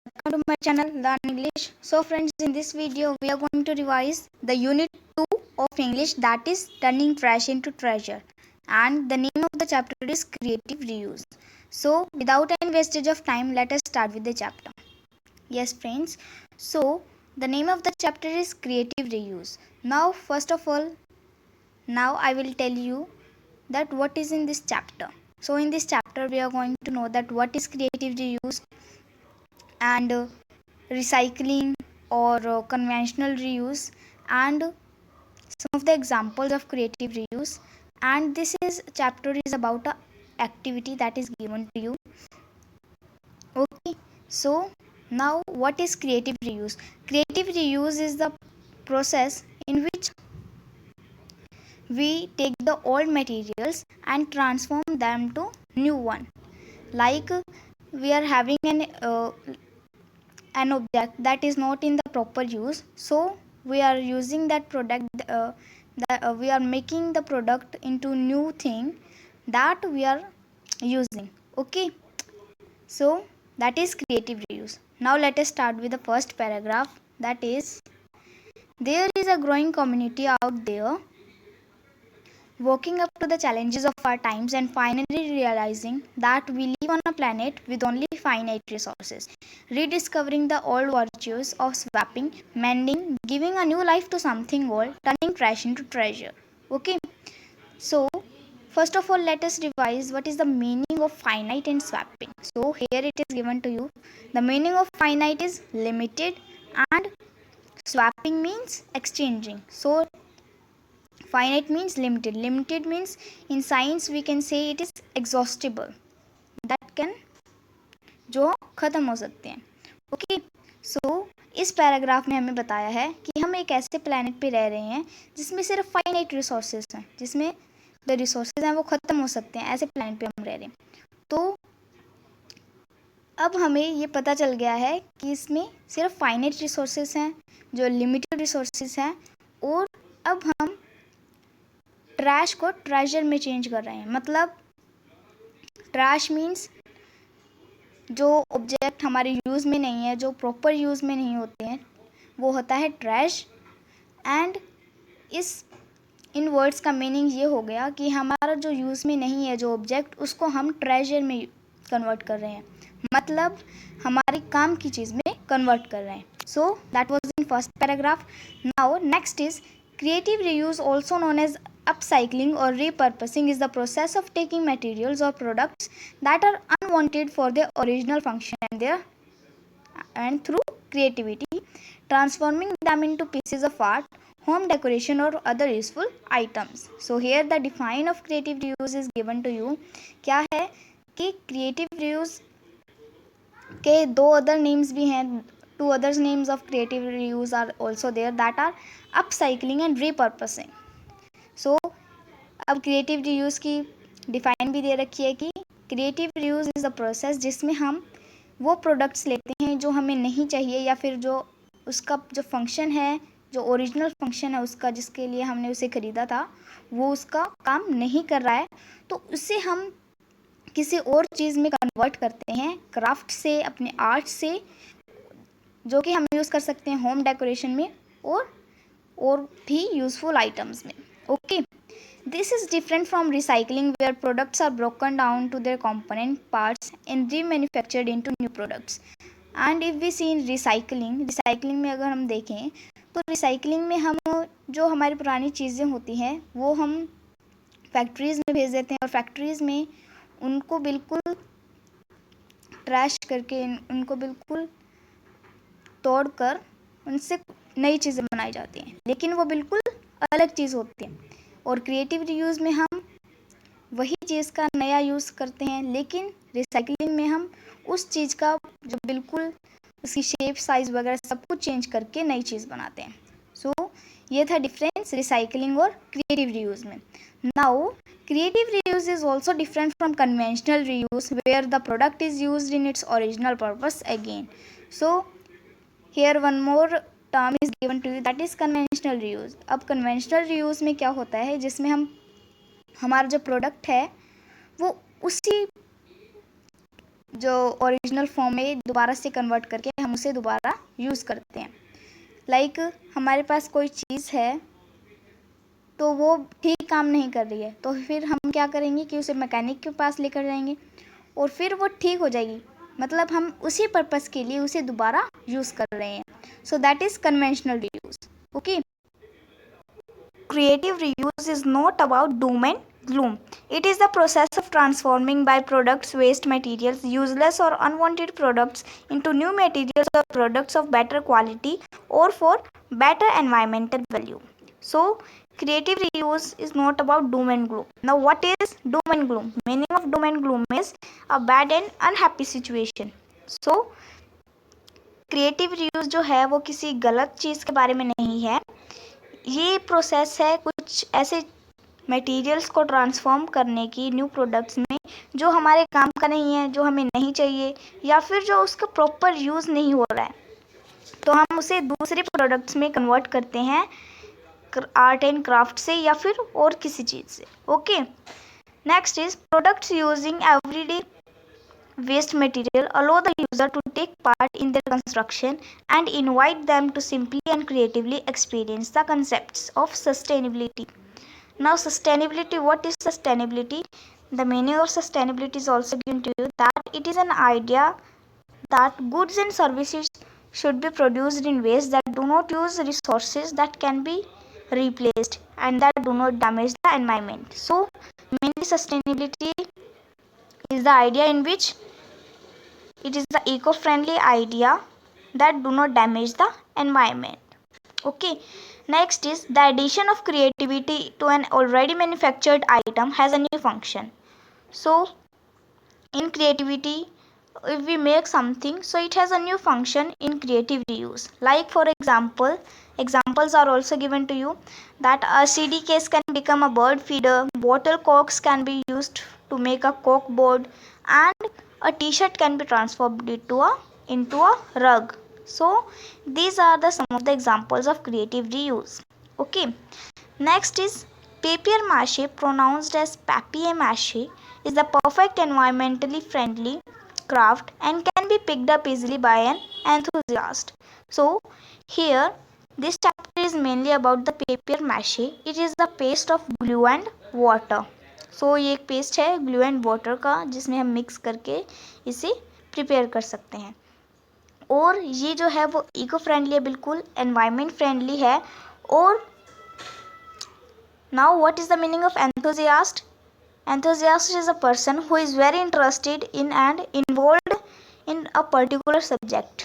welcome to my channel Learn English. So friends, in this video we are going to revise the unit 2 of English, that is turning trash into treasure, and the name of the chapter is creative reuse. So without any wastage of time, let us start with the chapter. Yes friends, so the name of the chapter is creative reuse. Now first of all, now I will tell you that what is in this chapter. So in this chapter we are going to know that what is creative reuse and recycling or conventional reuse, and some of the examples of creative reuse. And this is chapter is about a activity that is given to you. Okay, so now what is creative reuse? Creative reuse is the process in which we take the old materials and transform them to new one. Like we are having an object that is not in the proper use, so we are using that product, we are making the product into new thing that we are using. Okay, so that is creative reuse. Now let us start with the first paragraph, that is, there is a growing community out there waking up to the challenges of our times and finally realizing that we live on a planet with only finite resources, rediscovering the old virtues of swapping, mending, giving a new life to something old, turning trash into treasure. Okay, so first of all, let us revise what is the meaning of finite and swapping. So here it is given to you. The meaning of finite is limited and swapping means exchanging. So finite means limited. Limited means in science we can say it is exhaustible, that can, जो ख़त्म हो सकते हैं. Okay, सो इस paragraph में हमें बताया है कि हम एक ऐसे प्लैनेट पे रह रहे हैं जिसमें सिर्फ फाइनाइट रिसोर्सेज हैं, जिसमें द रिसोर्सेज हैं वो ख़त्म हो सकते हैं. ऐसे प्लैनेट पे हम रह रहे हैं. तो अब हमें ये पता चल गया है कि इसमें सिर्फ फाइनाइट रिसोर्सेज हैं, जो लिमिटेड रिसोर्सेज हैं, और अब हम ट्रैश को ट्रेजर में चेंज कर रहे हैं. मतलब ट्रैश मीन्स जो ऑब्जेक्ट हमारे यूज़ में नहीं है, जो प्रॉपर यूज़ में नहीं होते हैं, वो होता है ट्रैश. एंड इन वर्ड्स का मीनिंग ये हो गया कि हमारा जो यूज़ में नहीं है जो ऑब्जेक्ट, उसको हम ट्रेजर में कन्वर्ट कर रहे हैं, मतलब हमारे काम की चीज़ में कन्वर्ट कर रहे हैं. So that was in first paragraph. Now next is creative reuse, also known as upcycling or repurposing, is the process of taking materials or products that are unwanted for their original function and through creativity transforming them into pieces of art, home decoration or other useful items. So here the define of creative reuse is given to you. क्या है कि creative reuse के दो other names भी हैं. Two other names of creative reuse are also there, that are upcycling and repurposing. So अब creative reuse की define भी दे रखी है कि creative reuse is the process जिसमें हम वो प्रोडक्ट्स लेते हैं जो हमें नहीं चाहिए, या फिर जो उसका जो फंक्शन है, जो ओरिजिनल फंक्शन है उसका, जिसके लिए हमने उसे ख़रीदा था, वो उसका काम नहीं कर रहा है, तो उसे हम किसी और चीज़ में कन्वर्ट करते हैं, क्राफ्ट से, अपने आर्ट से, जो कि हम यूज़ कर सकते हैं होम डेकोरेशन में और भी यूज़फुल आइटम्स में. Okay, this is different from recycling where products are broken down to their component parts and remanufactured into new products. And if we see in recycling में अगर हम देखें तो रिसाइकलिंग में हम जो हमारी पुरानी चीज़ें होती हैं वो हम फैक्ट्रीज़ में भेज देते हैं, और फैक्ट्रीज़ में उनको बिल्कुल ट्रैश करके, उनको बिल्कुल तोड़कर उनसे नई चीज़ें बनाई जाती हैं, लेकिन वो बिल्कुल अलग चीज़ होती है. और क्रिएटिव रीयूज़ में हम वही चीज़ का नया यूज़ करते हैं, लेकिन रिसाइकलिंग में हम उस चीज़ का जो बिल्कुल उसकी शेप, साइज़ वगैरह सब कुछ चेंज करके नई चीज़ बनाते हैं. सो ये था डिफरेंस रिसाइकलिंग और क्रिएटिव रीयूज़ में. Now creative reuse is also different from conventional reuse where the product is used in its original purpose again. So here one more term is given to you, that is conventional reuse. अब conventional reuse में क्या होता है, जिसमें हम हमारा जो product है वो उसी जो ओरिजिनल फॉर्म में दोबारा से कन्वर्ट करके उसे दोबारा यूज़ करते हैं। लाइक हमारे पास कोई चीज़ है तो वो ठीक काम नहीं कर रही है, तो फिर हम क्या करेंगे कि उसे मैकेनिक के पास लेकर जाएंगे और फिर वो ठीक हो जाएगी, मतलब हम उसी पर्पस के लिए उसे दोबारा यूज़ कर रहे हैं। So that is conventional reuse. Okay, creative reuse is not about doom and gloom. It is the process of transforming byproducts, waste materials, useless or unwanted products into new materials or products of better quality or for better environmental value. So creative reuse is not about doom and gloom. Now what is doom and gloom? Meaning of doom and gloom is a bad and unhappy situation. So creative reuse जो है वो किसी गलत चीज़ के बारे में नहीं है, ये प्रोसेस है कुछ ऐसे मटेरियल्स को ट्रांसफॉर्म करने की न्यू प्रोडक्ट्स में जो हमारे काम का नहीं है, जो हमें नहीं चाहिए, या फिर जो उसका प्रॉपर यूज़ नहीं हो रहा है, तो हम उसे दूसरे प्रोडक्ट्स में कन्वर्ट करते हैं आर्ट एंड क्राफ्ट से या फिर और किसी चीज़ से। Okay, next is products using everyday waste material allow the user to take part in their construction and invite them to simply and creatively experience the concepts of sustainability. Now sustainability, what is sustainability? The meaning of sustainability is also given to you, that it is an idea that goods and services should be produced in ways that do not use resources that can be replaced and that do not damage the environment. So mainly sustainability is the idea in which it is the eco-friendly idea that do not damage the environment. Okay, next is the addition of creativity to an already manufactured item has a new function. So in creativity, if we make something, so it has a new function in creative reuse. Like for example, examples are also given to you, that a CD case can become a bird feeder, bottle corks can be used to make a cork board, and a t-shirt can be transformed into a rug. So these are the some of the examples of creative reuse. Okay, next is papier mâché, pronounced as papier mâché, is the perfect environmentally friendly craft and can be picked up easily by an enthusiast. So here this chapter is mainly about the papier mâché. It is the paste of glue and water. So ये एक paste है glue and water का, जिसमें हम mix करके इसे prepare कर सकते हैं, और ये जो है वो इको फ्रेंडली है, बिल्कुल एनवायरनमेंट फ्रेंडली है। और now what is the meaning of enthusiast? Enthusiast is a person who is very interested in and involved in a particular subject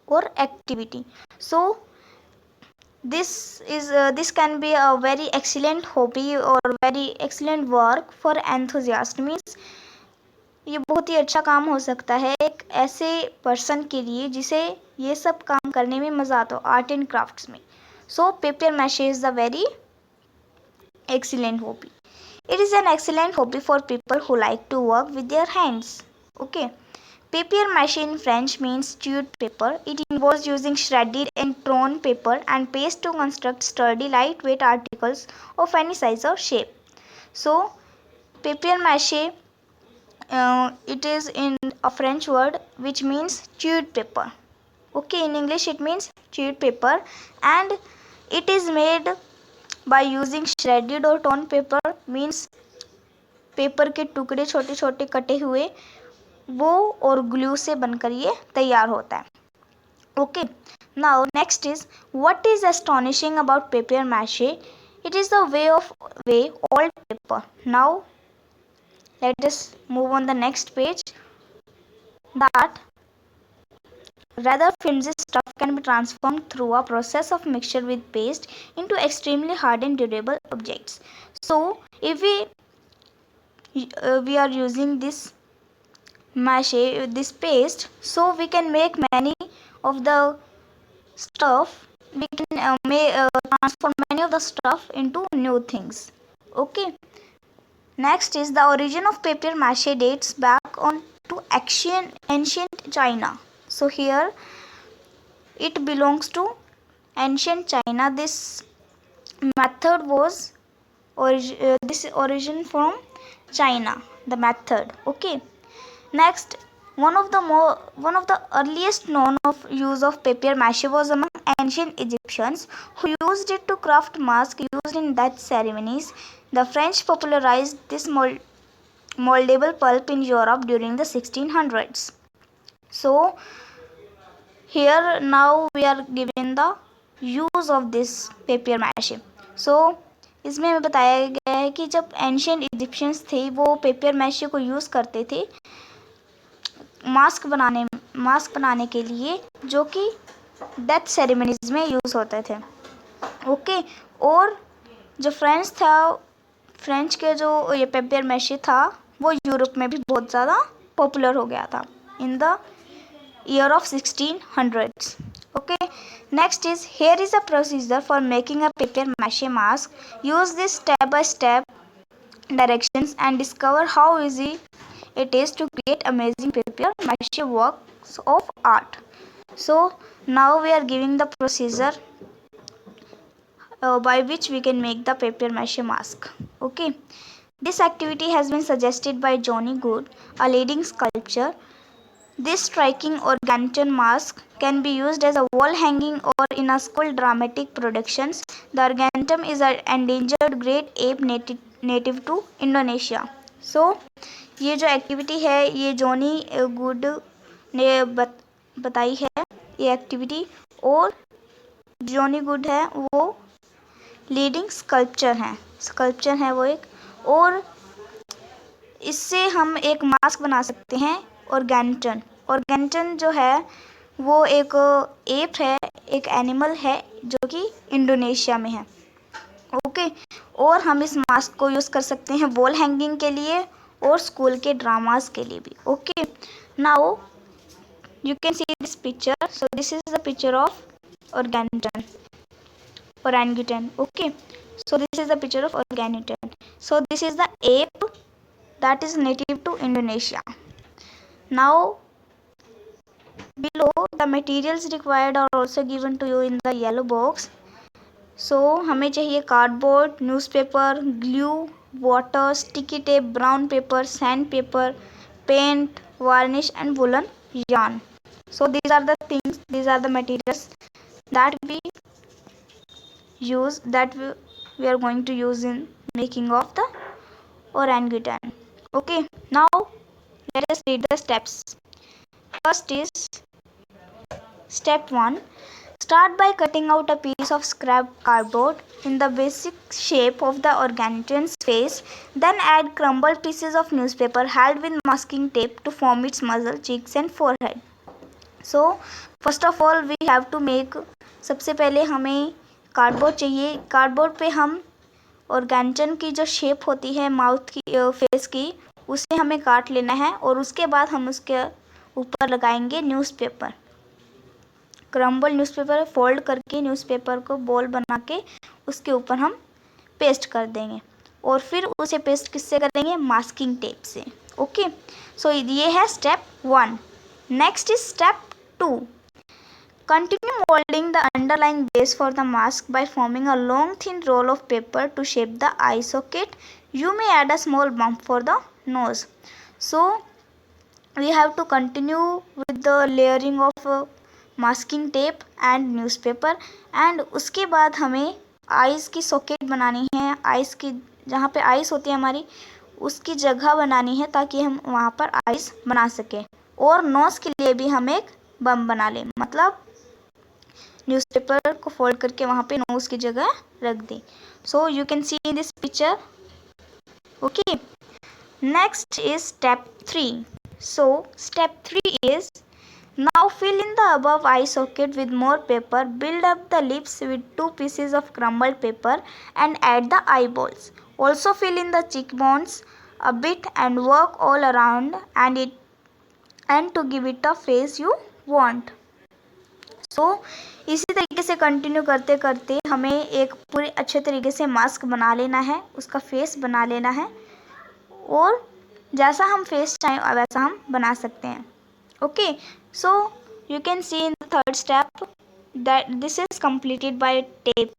or activity. So this can be a very excellent hobby or very excellent work for enthusiast. Means ये बहुत ही अच्छा काम हो सकता है एक ऐसे person के लिए जिसे ये सब काम करने में मज़ा आता हो, आर्ट एंड क्राफ्ट्स में. So paper mache is the very excellent hobby. It is an excellent hobby for people who like to work with their hands. Okay. Papier mâché in French means chewed paper. It involves using shredded and torn paper and paste to construct sturdy, lightweight articles of any size or shape. So, papier mâché, it is in a French word which means chewed paper. Okay, in English it means chewed paper, and it is made by using shredded or torn paper. Means paper के टुकड़े छोटे छोटे कटे हुए वो और glue से बनकर ये तैयार होता है. Okay, now next is what is astonishing about paper mache? It is the way old paper. Now let us move on the next page. That rather flimsy stuff can be transformed through a process of mixture with paste into extremely hard and durable objects. So if we are using this mâché, this paste, so we can make many of the stuff, we can transform many of the stuff into new things. Okay, next is the origin of paper mâché dates back on to ancient China. So here it belongs to ancient China. This method was this origin from China, the method. Okay, next One of the earliest known of use of papier mâché was among ancient Egyptians, who used it to craft masks used in death ceremonies. The French popularized this moldable pulp in Europe during the 1600s. So here now we are given the use of this papier mâché. So इसमें हमें बताया गया है कि जब ancient Egyptians थे वो paper mache को यूज़ करते थे मास्क बनाने के लिए, जो कि डेथ सेरेमनीज में यूज़ होते थे. ओके. और जो फ्रेंच के जो ये पेपर मैशे था वो यूरोप में भी बहुत ज़्यादा पॉपुलर हो गया था in the year of 1600s. Okay, next is here is a procedure for making a paper mache mask. Use this step by step directions and discover how easy it is to create amazing paper mache works of art. So now we are giving the procedure by which we can make the paper mache mask. Okay, this activity has been suggested by Johnny Good, a leading sculptor. This striking organton mask can be used as a wall hanging or in a school dramatic productions. The organtum is an endangered great ape native to Indonesia. So ये जो activity है ये Johnny good ने बताई है ये activity, और Johnny good है वो लीडिंग स्कल्पचर है वो एक, और इससे हम एक मास्क बना सकते हैं. ऑर्गेंटन जो है वो एक एप है, एक एनिमल है जो कि इंडोनेशिया में है. ओके. और हम इस मास्क को यूज़ कर सकते हैं वॉल हैंगिंग के लिए और स्कूल के ड्रामास के लिए भी. Okay. Now you can see this picture. So this is the picture of orangutan. Okay. So this is the picture of orangutan. So this is the ape that is native to Indonesia. Now below the materials required are also given to you in the yellow box. So हमें चाहिए cardboard, newspaper, glue, water, sticky tape, brown paper, sand paper, paint, varnish and woolen yarn. So these are the materials that we are going to use in making of the orangutan. Okay, now let us read the steps. First is step 1. Start by cutting out a piece of scrap cardboard in the basic shape of the organtan's face. Then add crumbled pieces of newspaper held with masking tape to form its muzzle, cheeks and forehead. So first of all we have to make, सबसे पहले हमें cardboard चाहिए. Cardboard पे हम ऑर्गेंटन की जो shape होती है माउथ की फेस की उसे हमें काट लेना है, और उसके बाद हम उसके ऊपर लगाएंगे न्यूज़पेपर. क्रम्बल न्यूज़पेपर फोल्ड करके न्यूज़पेपर को बॉल बना के उसके ऊपर हम पेस्ट कर देंगे, और फिर उसे पेस्ट किससे करेंगे? मास्किंग टेप से. ओके. सो ये है step 1. Next is step 2. Continue molding the underlying base for the mask by forming a long thin roll of paper to shape the eye socket. You may add a small bump for the nose. So we have to continue with the layering of masking tape and newspaper, and उसके बाद हमें eyes की socket बनानी है. Eyes की जहाँ पे eyes होती है हमारी उसकी जगह बनानी है ताकि हम वहाँ पर आइज़ बना सकें, और नोज़ के लिए भी हम एक बम बना लें, मतलब न्यूज़पेपर को फोल्ड करके वहाँ पे नोज की जगह रख दें. So you can C in this picture. Okay. Next is step 3. So step 3 is now fill in the above eye socket with more paper. Build up the lips with 2 pieces of crumbled paper and add the eyeballs. Also fill in the cheekbones a bit and work all around and to give it a face you want. सो इसी तरीके से continue करते करते हमें एक पूरे अच्छे तरीके से मास्क बना लेना है, उसका फेस बना लेना है, और जैसा हम फेस चाहें वैसा हम बना सकते हैं. Okay. So you can C in the third step that this is completed by tape.